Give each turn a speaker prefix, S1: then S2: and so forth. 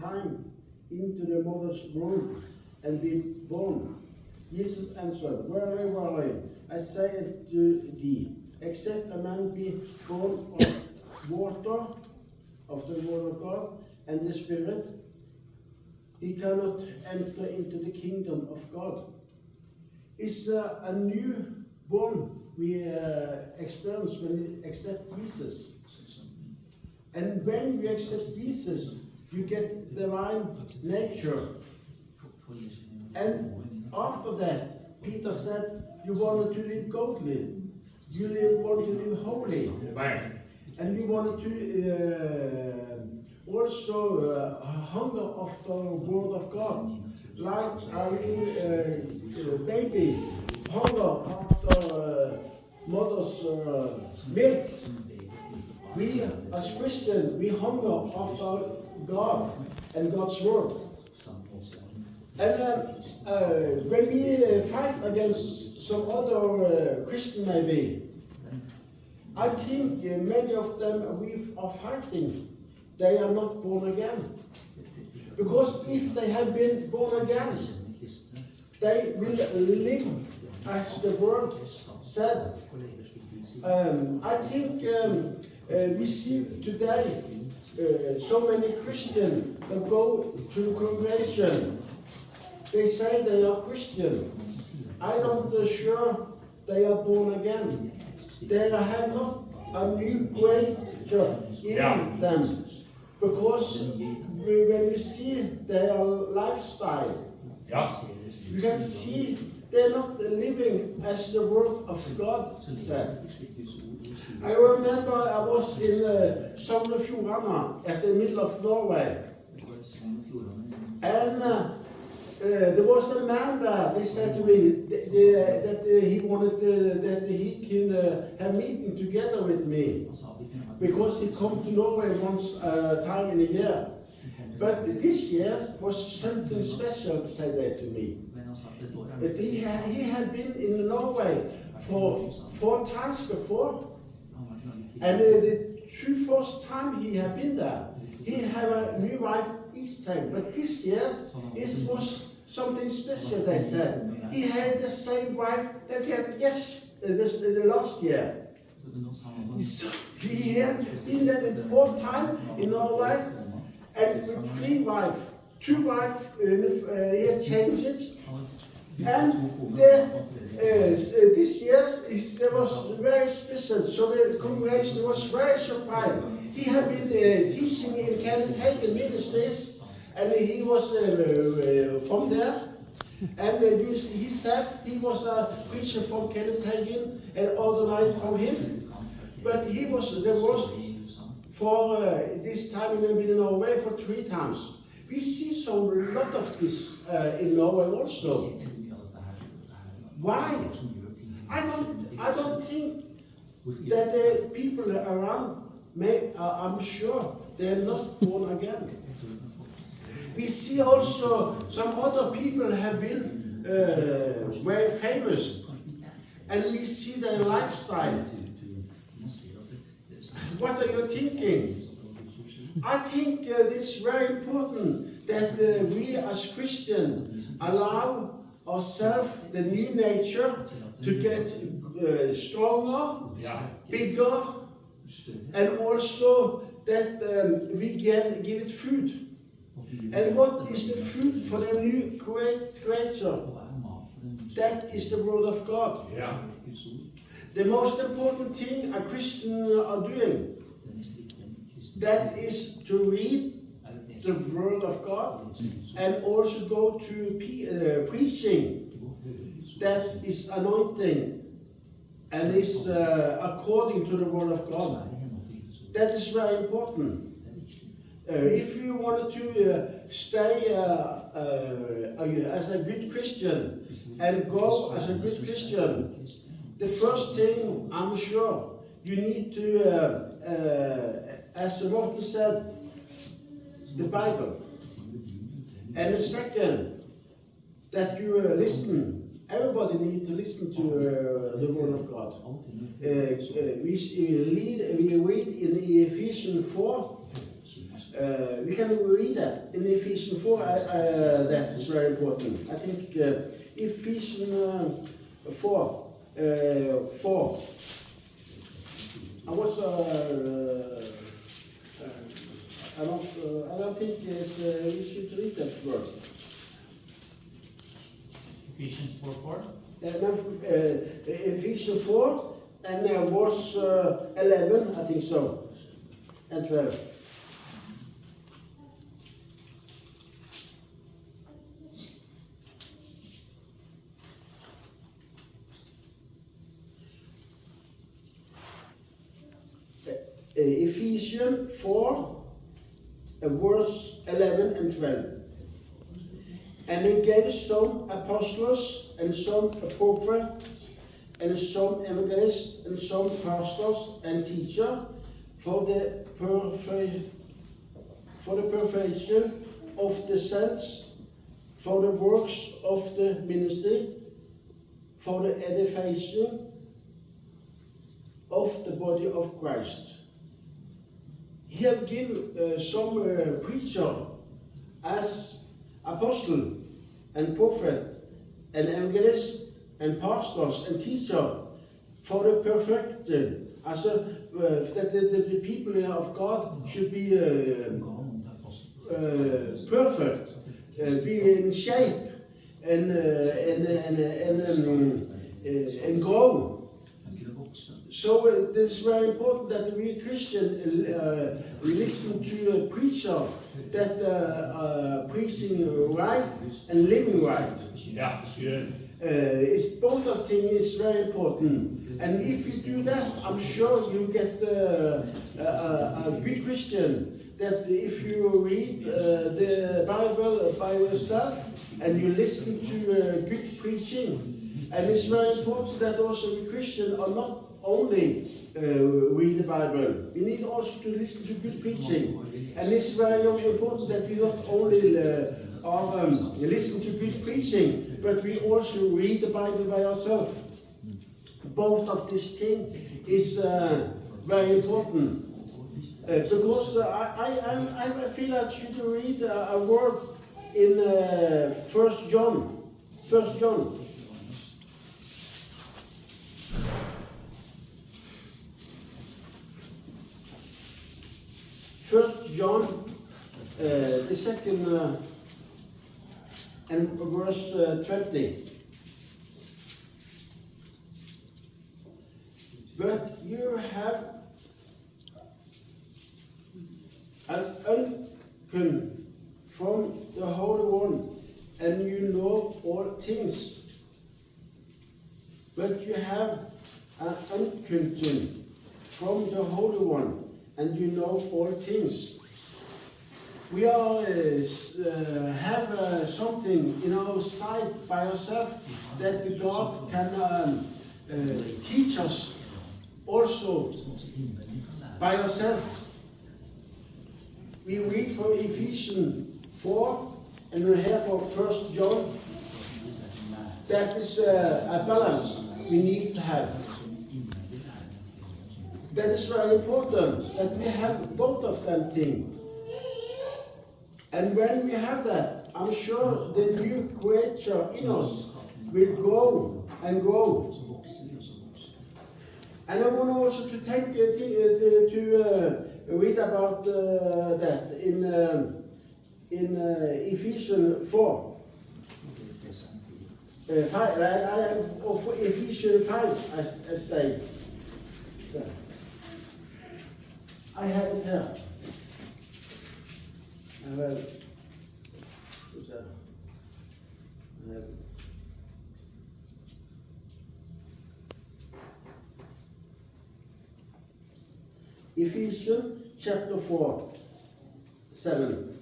S1: time into the mother's womb and be born? Jesus answered, Verily, verily, I say to thee, except a man be born of water, of the word of God, and the Spirit, he cannot enter into the kingdom of God. It's a new born we experience when we accept Jesus. And when you accept Jesus, you get divine nature. And after that, Peter said, you wanted to live godly. You wanted to live holy. And you wanted to also hunger after the word of God. Like a little baby hunger after mother's milk. We as Christians, we hunger after God and God's word. And when we fight against some other Christian maybe, I think many of them we are fighting, they are not born again. Because if they have been born again, they will live as the word said. I think we see today so many Christians that go to congregation. They say they are Christian. I don't sure they are born again. They have not a new creature in them. Because when you see their lifestyle, you can see they're not living as the word of God said. I remember I was in Sogn og Fjordane, as in the middle of Norway. And there was a man there, they said to me that he wanted that he can have meeting together with me. Because he come to Norway once time in a year. But this year was something special, said they to me. He had been in Norway for 4 times before. And the 2 first time he had been there, he had a new wife each time. But this year, it was something special, they said. He had the same wife that he had the last year. So he had been there the 4th time in Norway, and with 3 wives. 2 wives, he had changed it. And this year it was very special, so the congregation was very surprised. He had been teaching in Copenhagen Ministries, and he was from there. And he said he was a preacher from Copenhagen and organized from him. But there was for this time in Norway for 3 times. We see a lot of this in Norway also. Why? I don't think that the people around I'm sure they're not born again. We see also some other people have been very famous, and we see their lifestyle. What are you thinking? I think it's very important that we as Christians allow ourselves the new nature to get stronger, bigger, and also that we give it food. And what is the food for the new creature? That is the word of God. The most important thing a Christian are doing, that is to read the word of God and also go to preaching. That is anointing and is according to the word of God. That is very important. If you wanted to stay as a good Christian and go as a good Christian, the first thing, I'm sure, you need to, as Morten said, the Bible. And the second, that you listen. Everybody needs to listen to the Word of God. We read in Ephesians 4 We can read that in Ephesians 4. That is very important. I think Ephesians 4. 4. I don't think you should read that word.
S2: Ephesians 4:4.
S1: Ephesians 4 and verse 11, I think so, and 12. Ephesians 4, verse 11 and 12. And he gave some apostles, and some prophets, and some evangelists, and some pastors and teachers for the perfection of the saints, for the works of the ministry, for the edification of the body of Christ. He have given some preacher as apostle and prophet and evangelist and pastors and teacher for the perfected, that the people of God should be perfect, be in shape and grow. So it's very important that we Christians listen to a preacher that preaching right and living right.
S2: Yeah, good.
S1: It's both of things is very important, and if you do that, I'm sure you get a good Christian. That if you read the Bible by yourself and you listen to good preaching, and it's very important that also we Christians are not only read the Bible. We need also to listen to good preaching, and it's very important that we not only listen to good preaching, but we also read the Bible by ourselves. Both of these things is very important, because I feel I should read a word in 1 John. 1 John. 1 John, the second and verse 20. But you have an unction from the Holy One, and you know all things. But you have an unction from the Holy One, and you know all things. We are have something in our sight by ourselves that God can teach us also by ourselves. We read from Ephesians 4 and we have from 1 John. That is a balance we need to have. That is very important, that we have both of them things. And when we have that, I'm sure the new creature in us will grow and grow. And I want also to take to read about that in Ephesians 4. 5, of Ephesians 5, I say. I have it here. I have it. Ephesians chapter 4, 7.